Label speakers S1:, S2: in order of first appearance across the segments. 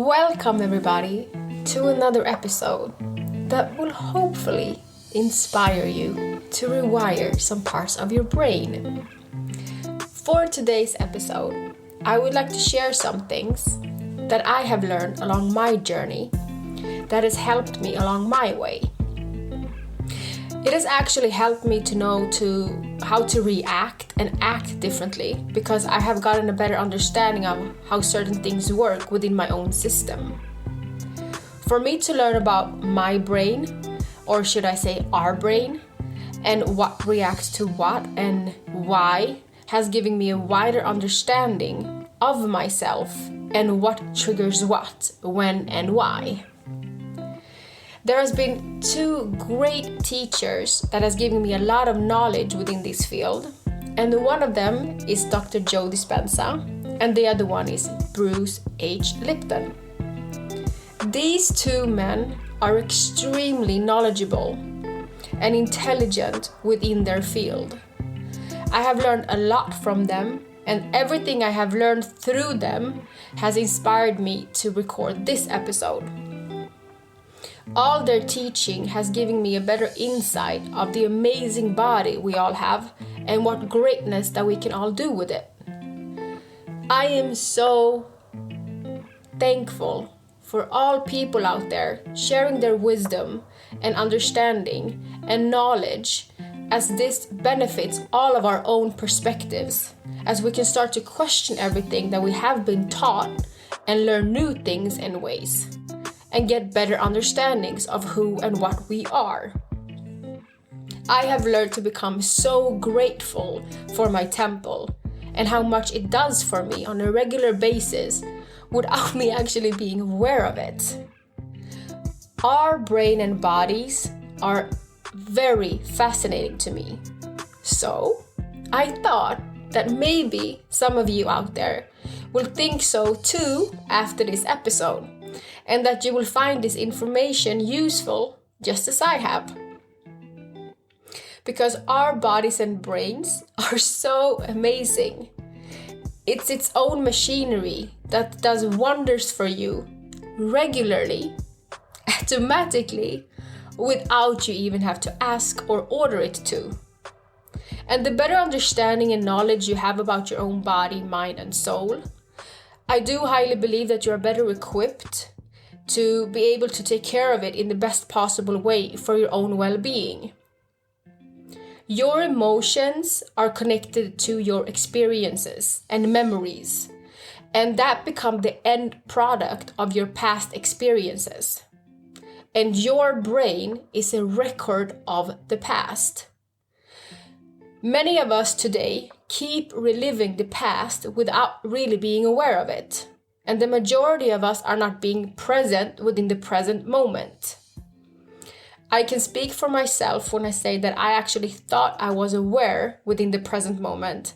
S1: Welcome everybody to another episode that will hopefully inspire you to rewire some parts of your brain. For today's episode, I would like to share some things that I have learned along my journey that has helped me along my way. It has actually helped me to know how to react and act differently because I have gotten a better understanding of how certain things work within my own system. For me to learn about my brain, or should I say our brain, and what reacts to what and why has given me a wider understanding of myself and what triggers what, when and why. There has been two great teachers that has given me a lot of knowledge within this field, and one of them is Dr. Joe Dispenza, and the other one is Bruce H. Lipton. These two men are extremely knowledgeable and intelligent within their field. I have learned a lot from them, and everything I have learned through them has inspired me to record this episode. All their teaching has given me a better insight of the amazing body we all have and what greatness that we can all do with it. I am so thankful for all people out there sharing their wisdom and understanding and knowledge, as this benefits all of our own perspectives, as we can start to question everything that we have been taught and learn new things and ways, and get better understandings of who and what we are. I have learned to become so grateful for my temple and how much it does for me on a regular basis without me actually being aware of it. Our brain and bodies are very fascinating to me. So I thought that maybe some of you out there will think so too after this episode, and that you will find this information useful just as I have. Because our bodies and brains are so amazing. It's its own machinery that does wonders for you regularly, automatically, without you even have to ask or order it to. And the better understanding and knowledge you have about your own body, mind and soul, I do highly believe that you are better equipped to be able to take care of it in the best possible way for your own well-being. Your emotions are connected to your experiences and memories, and that become the end product of your past experiences. And your brain is a record of the past. Many of us today keep reliving the past without really being aware of it. And the majority of us are not being present within the present moment. I can speak for myself when I say that I actually thought I was aware within the present moment,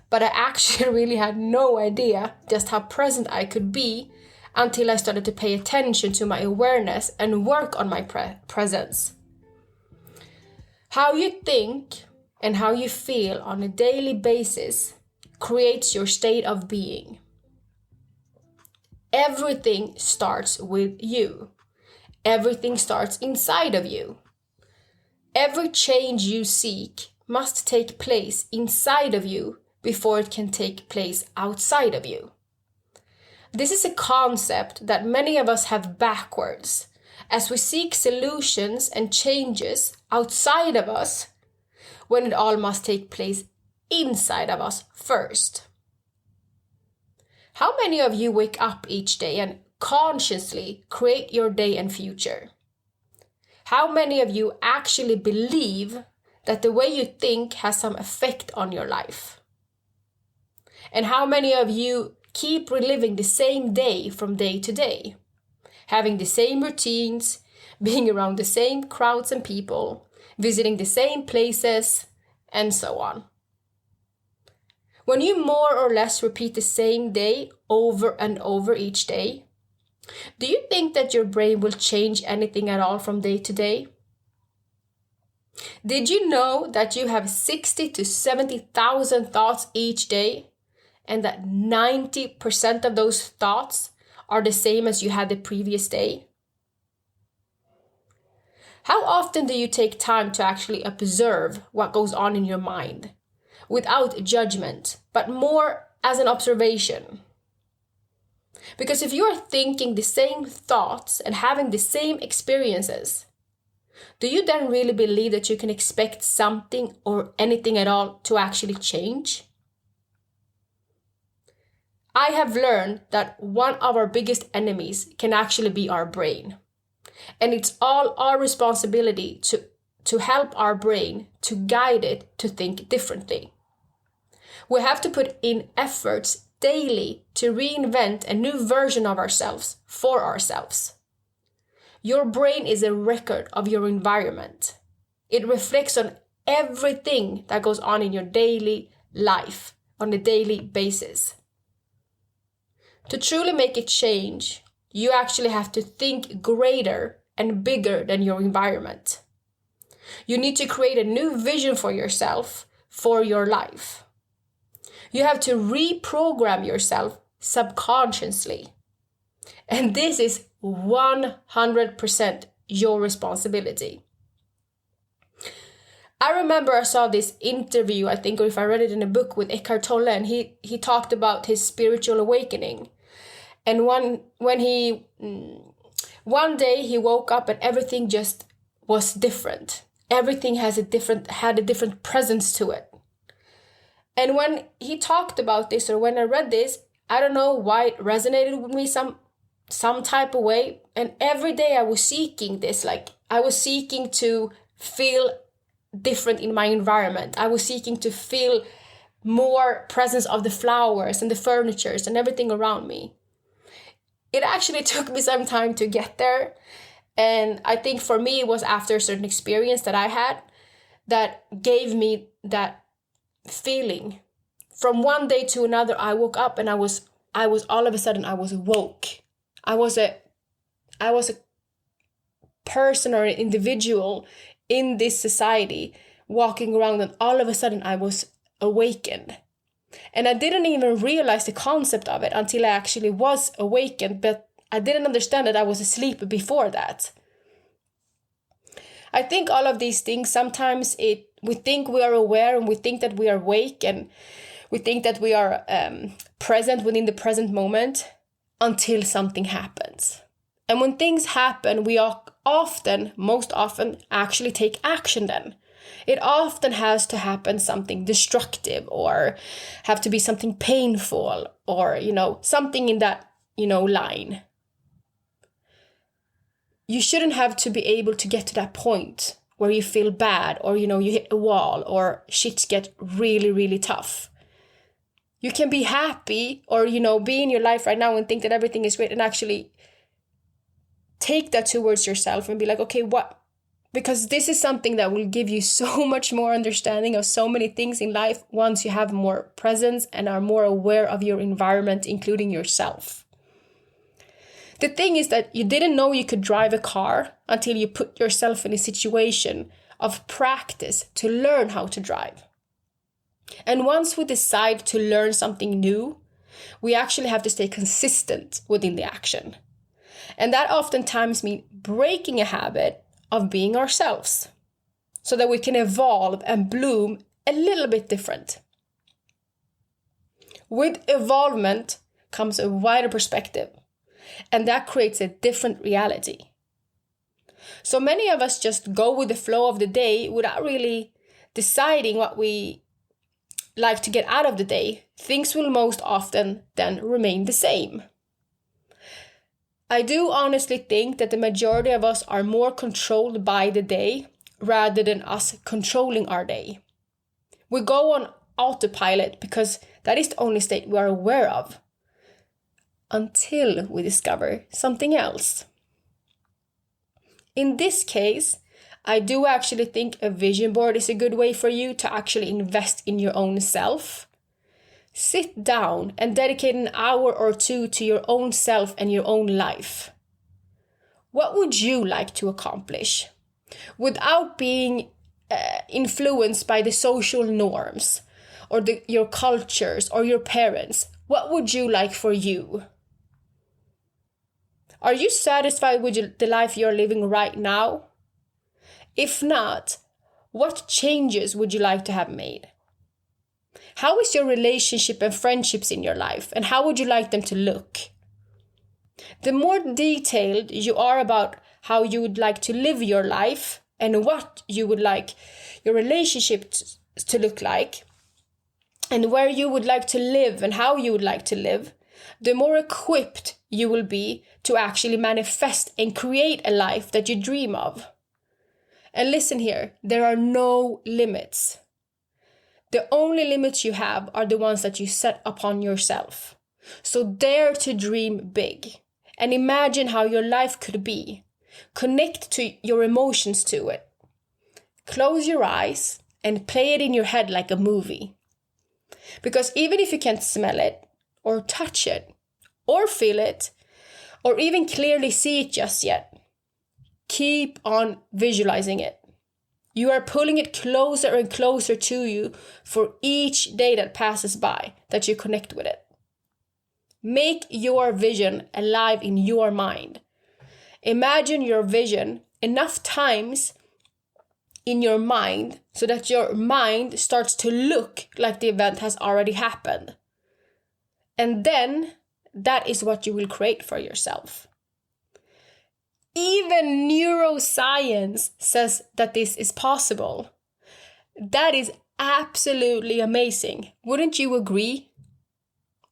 S1: but I actually really had no idea just how present I could be until I started to pay attention to my awareness and work on my presence. How you think and how you feel on a daily basis creates your state of being. Everything starts with you. Everything starts inside of you. Every change you seek must take place inside of you before it can take place outside of you. This is a concept that many of us have backwards, as we seek solutions and changes outside of us when it all must take place inside of us first. How many of you wake up each day and consciously create your day and future? How many of you actually believe that the way you think has some effect on your life? And how many of you keep reliving the same day from day to day, having the same routines, being around the same crowds and people, visiting the same places, and so on? When you more or less repeat the same day over and over each day, do you think that your brain will change anything at all from day to day? Did you know that you have 60 to 70,000 thoughts each day, and that 90% of those thoughts are the same as you had the previous day? How often do you take time to actually observe what goes on in your mind without judgment, but more as an observation? Because if you are thinking the same thoughts and having the same experiences, do you then really believe that you can expect something or anything at all to actually change? I have learned that one of our biggest enemies can actually be our brain. And it's all our responsibility to help our brain, to guide it to think differently. We have to put in efforts daily to reinvent a new version of ourselves for ourselves. Your brain is a record of your environment. It reflects on everything that goes on in your daily life on a daily basis. To truly make a change, you actually have to think greater and bigger than your environment. You need to create a new vision for yourself, for your life. You have to reprogram yourself subconsciously. And this is 100% your responsibility. I remember I saw this interview, I think, or if I read it in a book with Eckhart Tolle, and he talked about his spiritual awakening. And one day he woke up and everything just was different. Everything had a different presence to it. And when he talked about this, or when I read this, I don't know why it resonated with me some type of way. And every day I was seeking this, like I was seeking to feel different in my environment. I was seeking to feel more presence of the flowers and the furnitures and everything around me. It actually took me some time to get there. And I think for me, it was after a certain experience that I had that gave me that feeling. From one day to another, I woke up and I was all of a sudden, I was woke. I was a person or an individual in this society walking around, and all of a sudden I was awakened. And I didn't even realize the concept of it until I actually was awakened, but I didn't understand that I was asleep before that. I think all of these things, sometimes we think we are aware and we think that we are awake and we think that we are present within the present moment until something happens. And when things happen, we are most often actually take action then. It often has to happen something destructive or have to be something painful or, something in that, line. You shouldn't have to be able to get to that point where you feel bad or, you hit a wall or shit get really, really tough. You can be happy or, be in your life right now and think that everything is great and actually take that towards yourself and be like, okay, what? Because this is something that will give you so much more understanding of so many things in life once you have more presence and are more aware of your environment, including yourself. The thing is that you didn't know you could drive a car until you put yourself in a situation of practice to learn how to drive. And once we decide to learn something new, we actually have to stay consistent within the action. And that oftentimes means breaking a habit of being ourselves so that we can evolve and bloom a little bit different. With evolvement comes a wider perspective, and that creates a different reality. So many of us just go with the flow of the day without really deciding what we like to get out of the day. Things will most often then remain the same. I do honestly think that the majority of us are more controlled by the day rather than us controlling our day. We go on autopilot because that is the only state we are aware of until we discover something else. In this case, I do actually think a vision board is a good way for you to actually invest in your own self. Sit down and dedicate an hour or two to your own self and your own life. What would you like to accomplish? Without being influenced by the social norms or your cultures or your parents, what would you like for you? Are you satisfied with the life you're living right now? If not, what changes would you like to have made? How is your relationship and friendships in your life, and how would you like them to look? The more detailed you are about how you would like to live your life and what you would like your relationship to look like, and where you would like to live and how you would like to live, the more equipped you will be to actually manifest and create a life that you dream of. And listen here, there are no limits. The only limits you have are the ones that you set upon yourself. So dare to dream big and imagine how your life could be. Connect to your emotions to it. Close your eyes and play it in your head like a movie. Because even if you can't smell it, or touch it, or feel it, or even clearly see it just yet, keep on visualizing it. You are pulling it closer and closer to you for each day that passes by, that you connect with it. Make your vision alive in your mind. Imagine your vision enough times in your mind so that your mind starts to look like the event has already happened. And then that is what you will create for yourself. Even neuroscience says that this is possible. That is absolutely amazing. Wouldn't you agree?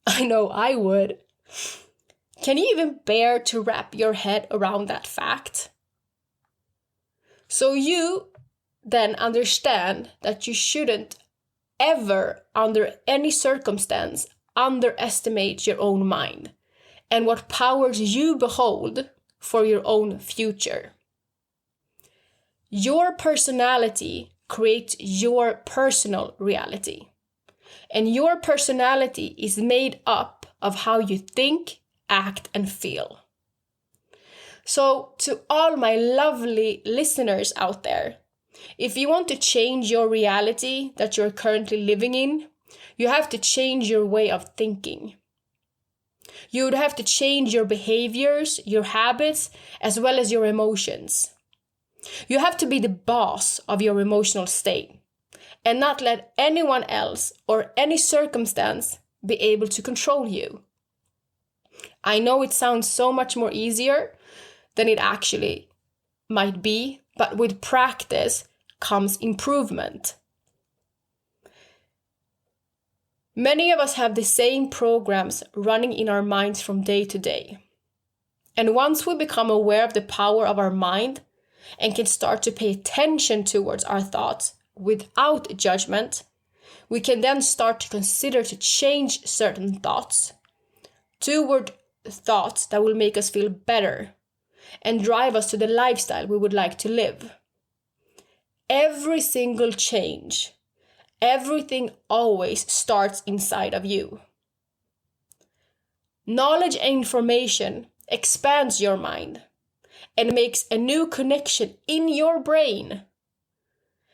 S1: I know I would. Can you even bear to wrap your head around that fact? So you then understand that you shouldn't ever, under any circumstance, underestimate your own mind and what powers you behold for your own future. Your personality creates your personal reality. And your personality is made up of how you think, act, and feel. So to all my lovely listeners out there, if you want to change your reality that you're currently living in, you have to change your way of thinking. You would have to change your behaviors, your habits, as well as your emotions. You have to be the boss of your emotional state and not let anyone else or any circumstance be able to control you. I know it sounds so much more easier than it actually might be, but with practice comes improvement. Many of us have the same programs running in our minds from day to day. And once we become aware of the power of our mind and can start to pay attention towards our thoughts without judgment, we can then start to consider to change certain thoughts toward thoughts that will make us feel better and drive us to the lifestyle we would like to live. Every single change, everything always starts inside of you. Knowledge and information expands your mind and makes a new connection in your brain.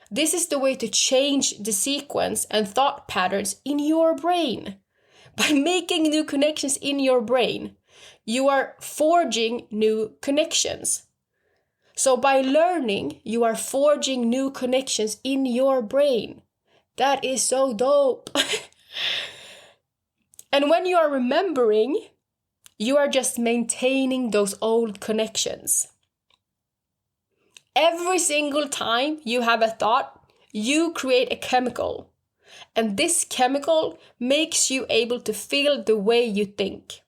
S1: This is the way to change the sequence and thought patterns in your brain. By making new connections in your brain, you are forging new connections. So by learning, you are forging new connections in your brain. That is so dope. And when you are remembering, you are just maintaining those old connections. Every single time you have a thought, you create a chemical. And this chemical makes you able to feel the way you think.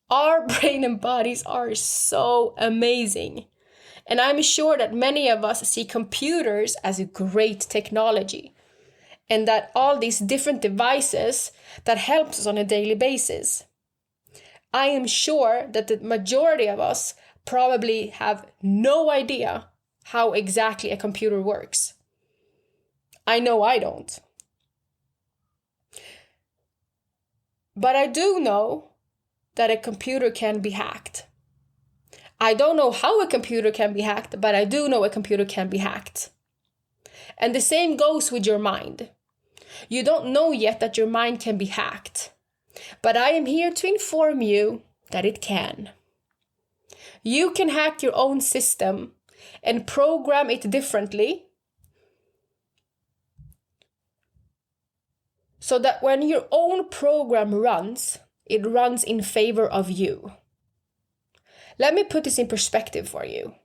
S1: Our brain and bodies are so amazing. And I'm sure that many of us see computers as a great technology. And that all these different devices that helps us on a daily basis. I am sure that the majority of us probably have no idea how exactly a computer works. I know I don't. But I do know that a computer can be hacked. I don't know how a computer can be hacked, but I do know a computer can be hacked. And the same goes with your mind. You don't know yet that your mind can be hacked, but I am here to inform you that it can. You can hack your own system and program it differently so that when your own program runs, it runs in favor of you. Let me put this in perspective for you.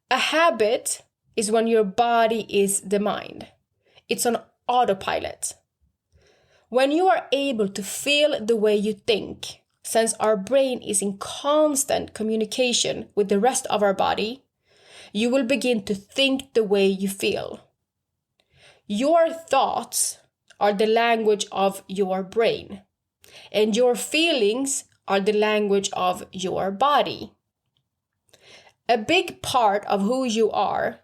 S1: A habit is when your body is the mind. It's on autopilot. When you are able to feel the way you think, since our brain is in constant communication with the rest of our body, you will begin to think the way you feel. Your thoughts are the language of your brain, and your feelings are the language of your body. A big part of who you are,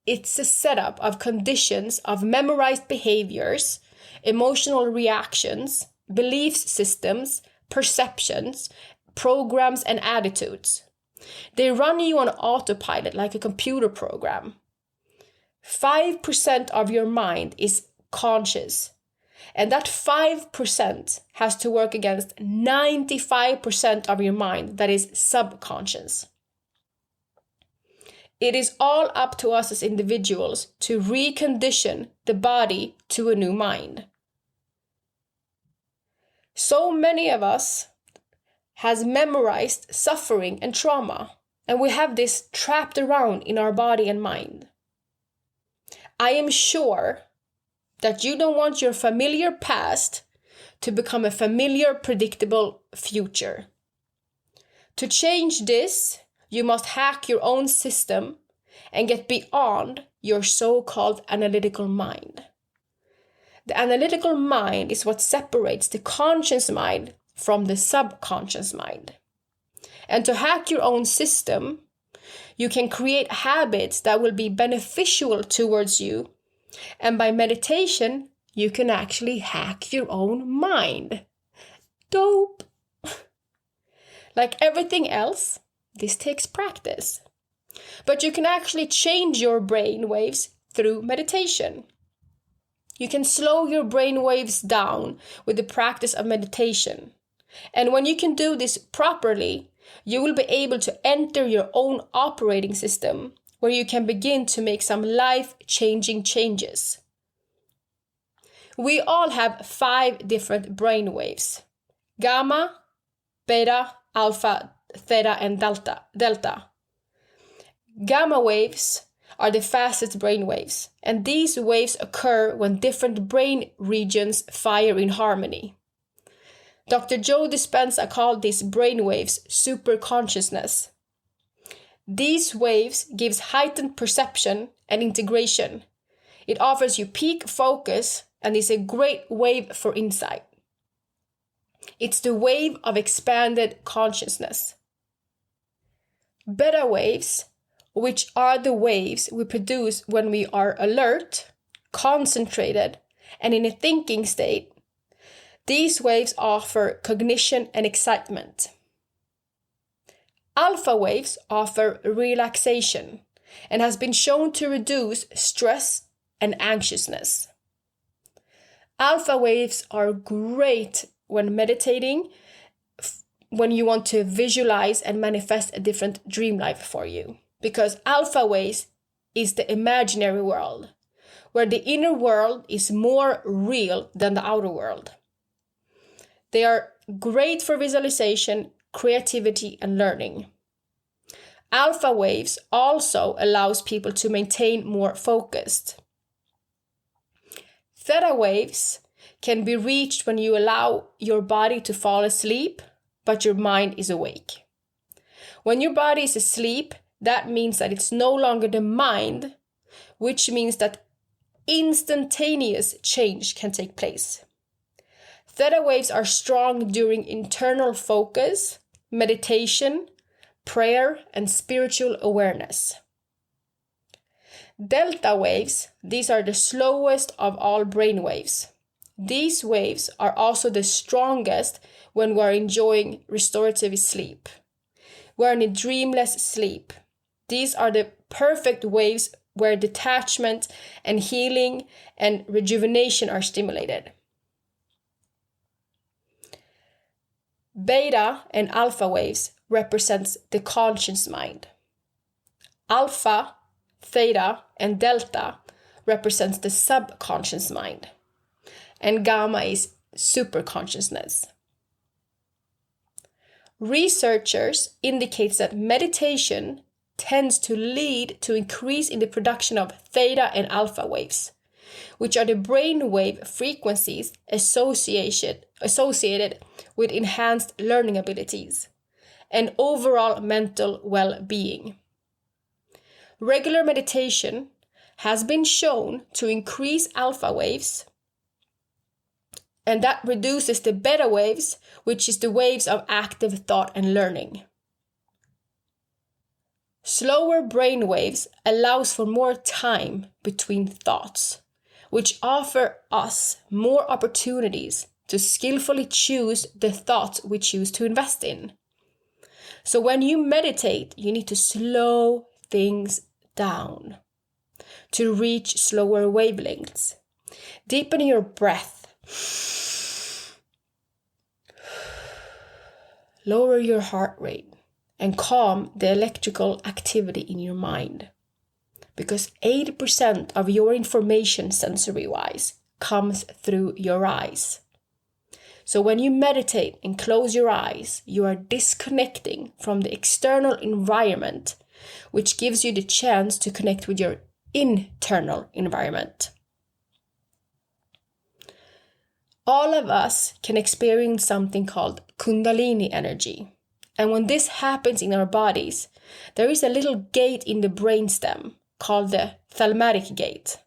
S1: it's a setup of conditions of memorized behaviors, emotional reactions, belief systems, perceptions, programs, and attitudes. They run you on autopilot like a computer program. 5% of your mind is conscious, and that 5% has to work against 95% of your mind that is subconscious. It is all up to us as individuals to recondition the body to a new mind. So many of us has memorized suffering and trauma, and we have this trapped around in our body and mind. I am sure that you don't want your familiar past to become a familiar, predictable future. To change this, you must hack your own system and get beyond your so-called analytical mind. The analytical mind is what separates the conscious mind from the subconscious mind. And to hack your own system, you can create habits that will be beneficial towards you. And by meditation, you can actually hack your own mind. Dope! Like everything else, this takes practice. But you can actually change your brain waves through meditation. You can slow your brain waves down with the practice of meditation. And when you can do this properly, you will be able to enter your own operating system where you can begin to make some life-changing changes. We all have 5 different brain waves: gamma, beta, alpha, theta, and delta. Gamma waves are the fastest brain waves, and these waves occur when different brain regions fire in harmony. Dr. Joe Dispenza called these brain waves superconsciousness. These waves gives heightened perception and integration. It offers you peak focus and is a great wave for insight. It's the wave of expanded consciousness. Beta waves, which are the waves we produce when we are alert, concentrated, and in a thinking state. These waves offer cognition and excitement. Alpha waves offer relaxation and has been shown to reduce stress and anxiousness. Alpha waves are great when meditating, when you want to visualize and manifest a different dream life for you. Because alpha waves is the imaginary world, where the inner world is more real than the outer world. They are great for visualization, creativity, and learning. Alpha waves also allows people to maintain more focused. Theta waves can be reached when you allow your body to fall asleep, but your mind is awake. When your body is asleep, that means that it's no longer the mind, which means that instantaneous change can take place. Theta waves are strong during internal focus, meditation, prayer, and spiritual awareness. Delta waves, these are the slowest of all brain waves. These waves are also the strongest when we're enjoying restorative sleep. We're in a dreamless sleep. These are the perfect waves where detachment and healing and rejuvenation are stimulated. Beta and alpha waves represents the conscious mind. Alpha, theta, and delta represents the subconscious mind. And gamma is superconsciousness. Researchers indicate that meditation tends to lead to increase in the production of theta and alpha waves, which are the brainwave frequencies associated with enhanced learning abilities and overall mental well-being. Regular meditation has been shown to increase alpha waves, and that reduces the beta waves, which is the waves of active thought and learning. Slower brain waves allows for more time between thoughts, which offer us more opportunities to skillfully choose the thoughts we choose to invest in. So when you meditate, you need to slow things down to reach slower wavelengths. Deepen your breath. Lower your heart rate and calm the electrical activity in your mind. Because 80% of your information sensory-wise comes through your eyes. So when you meditate and close your eyes, you are disconnecting from the external environment, which gives you the chance to connect with your internal environment. All of us can experience something called Kundalini energy. And when this happens in our bodies, there is a little gate in the brainstem called the thalamic gate.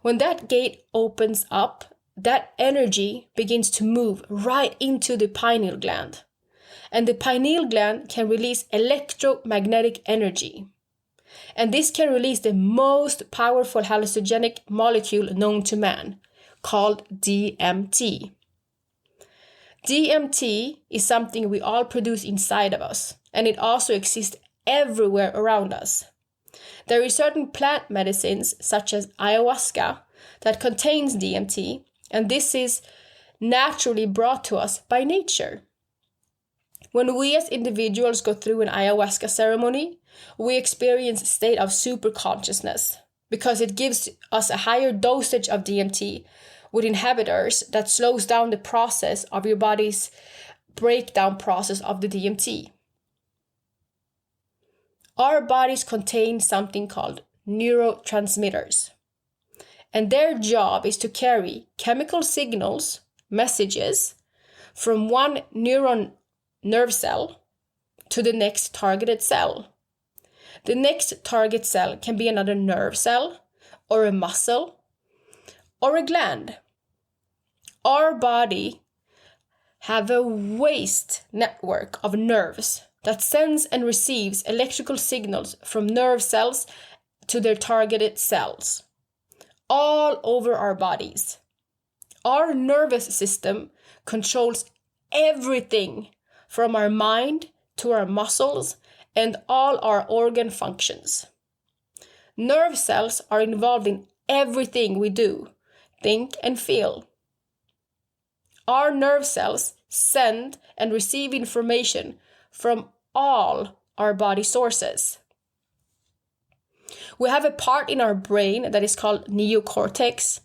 S1: When that gate opens up, that energy begins to move right into the pineal gland. And the pineal gland can release electromagnetic energy. And this can release the most powerful hallucinogenic molecule known to man, called DMT. DMT is something we all produce inside of us, and it also exists everywhere around us. There are certain plant medicines, such as ayahuasca, that contains DMT, and this is naturally brought to us by nature. When we as individuals go through an ayahuasca ceremony, we experience a state of superconsciousness because it gives us a higher dosage of DMT with inhibitors that slows down the process of your body's breakdown process of the DMT. Our bodies contain something called neurotransmitters, and their job is to carry chemical signals, messages, from one neuron nerve cell to the next targeted cell. The next target cell can be another nerve cell, or a muscle, or a gland. Our body have a vast network of nerves that sends and receives electrical signals from nerve cells to their targeted cells, all over our bodies. Our nervous system controls everything from our mind to our muscles and all our organ functions. Nerve cells are involved in everything we do, think, and feel. Our nerve cells send and receive information from all our body sources. We have a part in our brain that is called neocortex,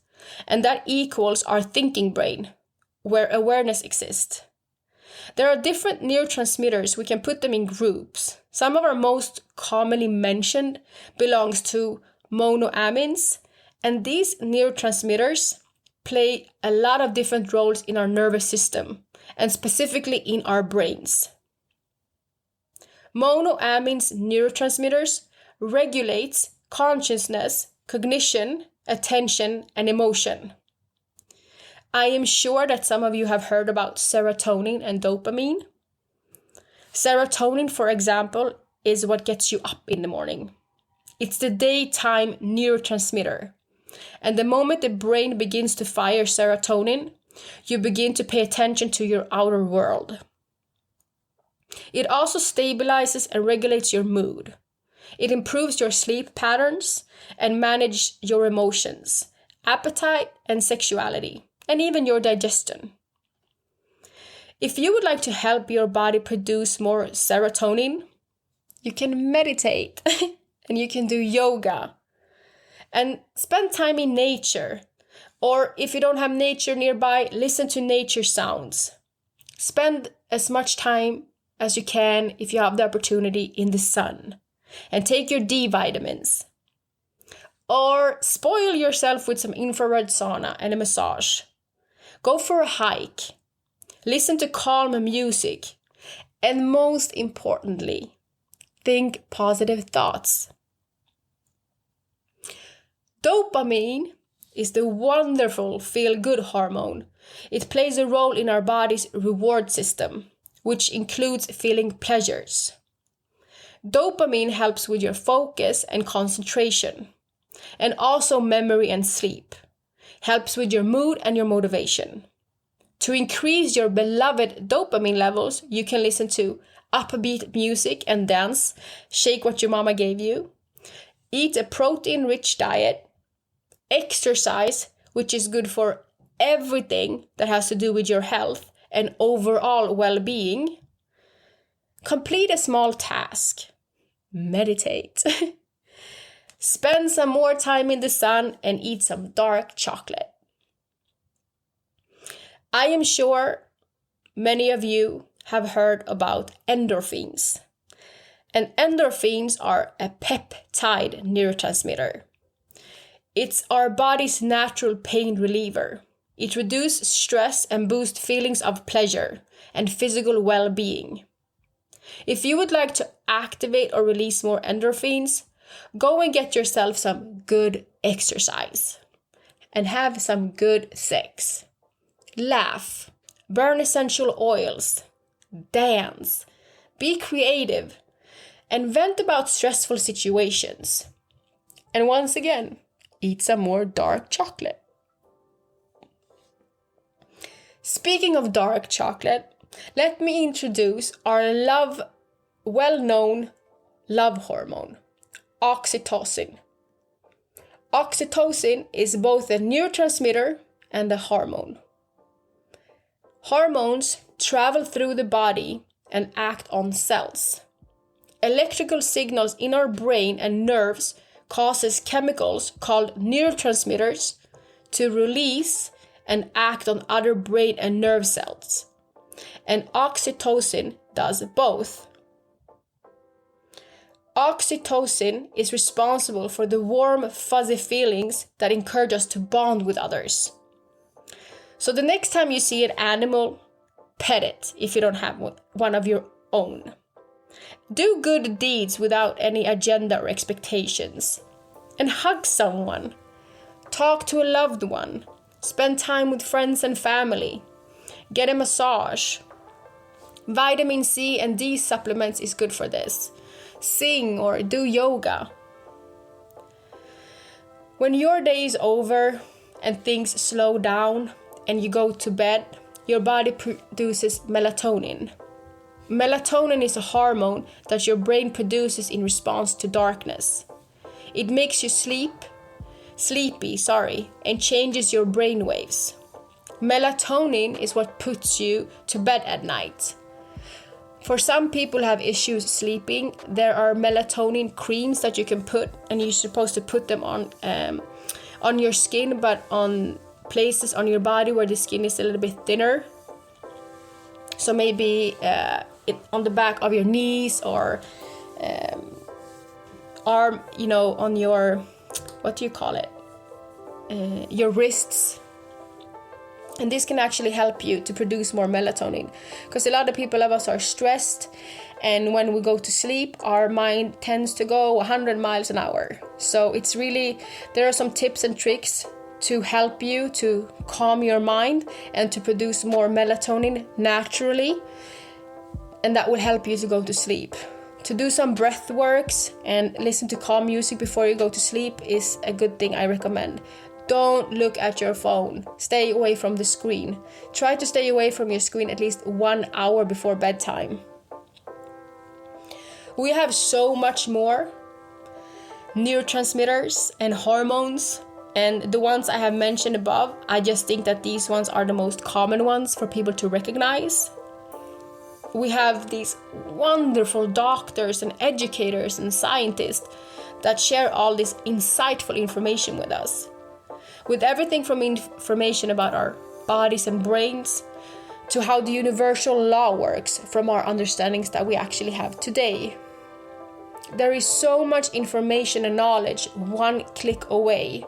S1: and that equals our thinking brain, where awareness exists. There are different neurotransmitters. We can put them in groups. Some of our most commonly mentioned belongs to monoamines, and these neurotransmitters play a lot of different roles in our nervous system, and specifically in our brains. Monoamines neurotransmitters regulates consciousness, cognition, attention, and emotion. I am sure that some of you have heard about serotonin and dopamine. Serotonin, for example, is what gets you up in the morning. It's the daytime neurotransmitter. And the moment the brain begins to fire serotonin, you begin to pay attention to your outer world. It also stabilizes and regulates your mood. It improves your sleep patterns and manages your emotions, appetite and sexuality, and even your digestion. If you would like to help your body produce more serotonin, you can meditate and you can do yoga and spend time in nature. Or if you don't have nature nearby, listen to nature sounds. Spend as much time as you can, if you have the opportunity, in the sun. And take your D vitamins. Or spoil yourself with some infrared sauna and a massage. Go for a hike. Listen to calm music. And most importantly, think positive thoughts. Dopamine is the wonderful feel-good hormone. It plays a role in our body's reward system, which includes feeling pleasures. Dopamine helps with your focus and concentration, and also memory and sleep. Helps with your mood and your motivation. To increase your beloved dopamine levels, you can listen to upbeat music and dance, shake what your mama gave you, eat a protein-rich diet, exercise, which is good for everything that has to do with your health and overall well-being. Complete a small task. Meditate. Spend some more time in the sun and eat some dark chocolate. I am sure many of you have heard about endorphins. And endorphins are a peptide neurotransmitter. It's our body's natural pain reliever. It reduces stress and boosts feelings of pleasure and physical well-being. If you would like to activate or release more endorphins, go and get yourself some good exercise and have some good sex. Laugh, burn essential oils, dance, be creative, and vent about stressful situations. And once again, eat some more dark chocolate. Speaking of dark chocolate, let me introduce our well-known love hormone, oxytocin. Oxytocin is both a neurotransmitter and a hormone. Hormones travel through the body and act on cells. Electrical signals in our brain and nerves causes chemicals called neurotransmitters to release and act on other brain and nerve cells. And oxytocin does both. Oxytocin is responsible for the warm, fuzzy feelings that encourage us to bond with others. So the next time you see an animal, pet it if you don't have one of your own. Do good deeds without any agenda or expectations. And hug someone. Talk to a loved one. Spend time with friends and family. Get a massage. Vitamin C and D supplements is good for this. Sing or do yoga. When your day is over and things slow down and you go to bed, your body produces melatonin. Melatonin is a hormone that your brain produces in response to darkness. It makes you sleepy, and changes your brain waves. Melatonin is what puts you to bed at night. For some people who have issues sleeping, there are melatonin creams that you can put, and you're supposed to put them on your skin, but on places on your body where the skin is a little bit thinner. So maybe on the back of your knees or arm, on your, what do you call it? Your wrists. And this can actually help you to produce more melatonin. Because a lot of people of us are stressed, and when we go to sleep, our mind tends to go 100 miles an hour. So it's really, there are some tips and tricks to help you to calm your mind and to produce more melatonin naturally. And that will help you to go to sleep. To do some breath works and listen to calm music before you go to sleep is a good thing I recommend. Don't look at your phone. Stay away from the screen. Try to stay away from your screen at least 1 hour before bedtime. We have so much more neurotransmitters and hormones, and the ones I have mentioned above, I just think that these ones are the most common ones for people to recognize. We have these wonderful doctors and educators and scientists that share all this insightful information with us. With everything from information about our bodies and brains to how the universal law works from our understandings that we actually have today. There is so much information and knowledge one click away.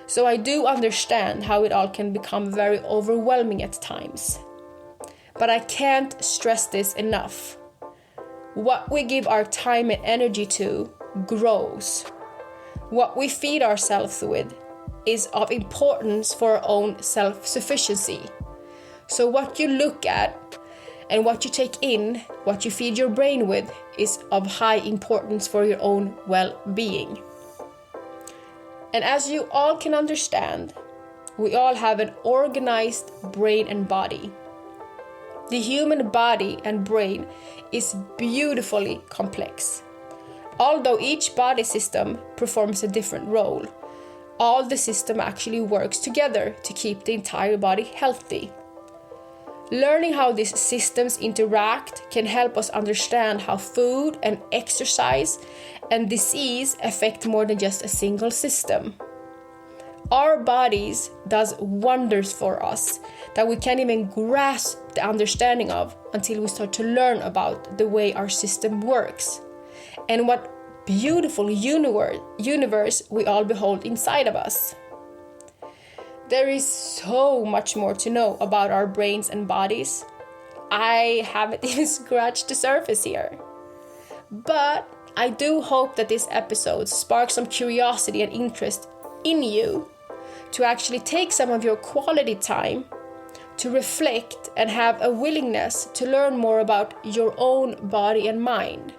S1: So I do understand how it all can become very overwhelming at times. But I can't stress this enough. What we give our time and energy to grows. What we feed ourselves with is of importance for our own self-sufficiency. So what you look at and what you take in, what you feed your brain with, is of high importance for your own well-being. And as you all can understand, we all have an organized brain and body. The human body and brain is beautifully complex. Although each body system performs a different role, all the system actually works together to keep the entire body healthy. Learning how these systems interact can help us understand how food and exercise and disease affect more than just a single system. Our bodies does wonders for us that we can't even grasp the understanding of until we start to learn about the way our system works and what beautiful universe we all behold inside of us. There is so much more to know about our brains and bodies. I haven't even scratched the surface here. But I do hope that this episode sparks some curiosity and interest in you to actually take some of your quality time to reflect and have a willingness to learn more about your own body and mind.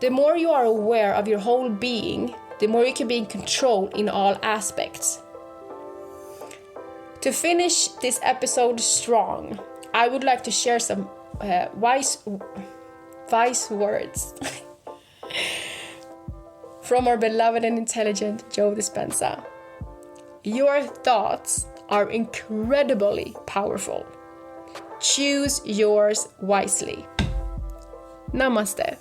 S1: The more you are aware of your whole being, the more you can be in control in all aspects. To finish this episode strong, I would like to share some wise words from our beloved and intelligent Joe Dispenza. Your thoughts are incredibly powerful. Choose yours wisely. Namaste.